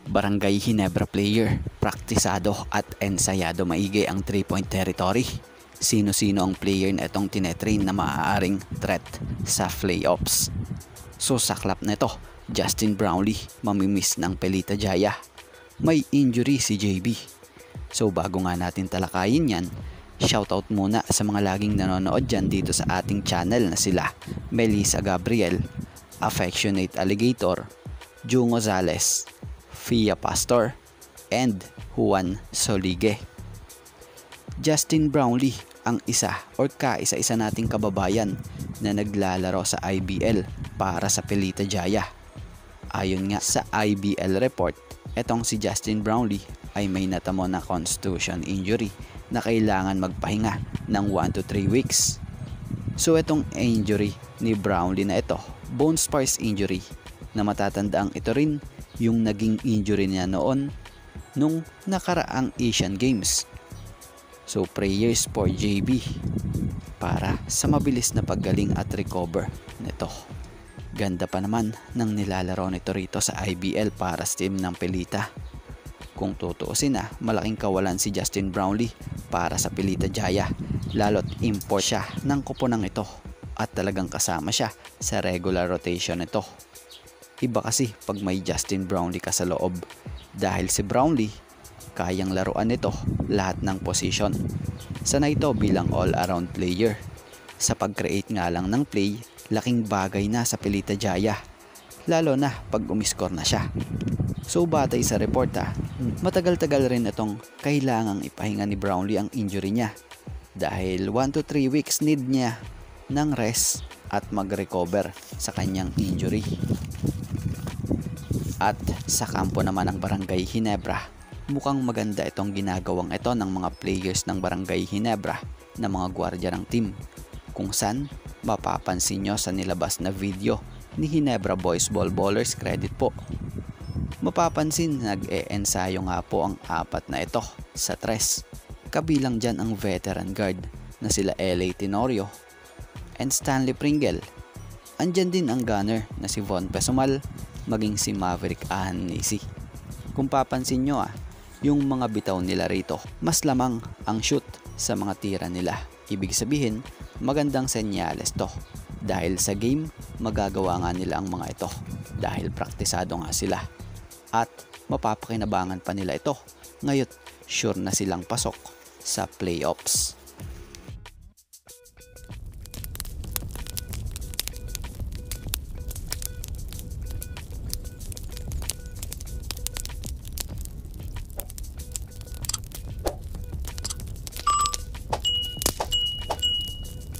Barangay Ginebra player, praktisado at ensayado maigi ang 3-point territory. Sino-sino ang player na itong tinetrain na maaaring threat sa playoffs? So saklap na ito, Justin Brownlee mamimiss ng Pelita Jaya. May injury si JB. So bago nga natin talakayin yan, shoutout muna sa mga laging nanonood dyan dito sa ating channel na sila Melissa Gabriel, Affectionate Alligator, Jung Gonzalez, Fia Pastor, and Juan Solige. Justin Brownlee ang isa or kaisa-isa nating kababayan na naglalaro sa IBL para sa Pelita Jaya. Ayon nga sa IBL report, etong si Justin Brownlee ay may natamo na contusion injury na kailangan magpahinga ng 1 to 3 weeks. So etong injury ni Brownlee na ito, bone spurs injury, na matatandaang ito rin yung naging injury niya noon nung nakaraang Asian Games. So prayers for JB para sa mabilis na paggaling at recover nito. Ganda pa naman ng nilalaro nito rito sa IBL para sa team ng Pelita. Kung tutuusin na, malaking kawalan si Justin Brownlee para sa Pelita Jaya, lalo't import siya ng kuponang ito at talagang kasama siya sa regular rotation nito. Iba kasi pag may Justin Brownlee ka sa loob, dahil si Brownlee kayang laruan nito lahat ng position. Sanay ito bilang all-around player. Sa pag-create nga lang ng play, laking bagay na sa Pelita Jaya, lalo na pag umiskor na siya. So batay sa report matagal-tagal rin itong kailangang ipahinga ni Brownlee ang injury niya, dahil 1 to 3 weeks need niya ng rest at mag-recover sa kanyang injury. At sa kampo naman ng Barangay Ginebra, mukhang maganda itong ginagawang ito ng mga players ng Barangay Ginebra na mga gwardiya ng team, kung saan mapapansin nyo sa nilabas na video ni Ginebra Boys Ball Ballers credit po. Mapapansin nag-e-ensayo nga po ang apat na ito sa tres. Kabilang dyan ang veteran guard na sila LA Tenorio and Stanley Pringle. Andyan din ang gunner na si Von Pesumal, maging si Maverick Ahanisi. Kung papansin nyo yung mga bitaw nila rito, mas lamang ang shoot sa mga tira nila. Ibig sabihin, magandang senyales to. Dahil sa game, magagawa nga nila ang mga ito. Dahil praktisado nga sila. At mapapakinabangan pa nila ito. Ngayon, sure na silang pasok sa playoffs.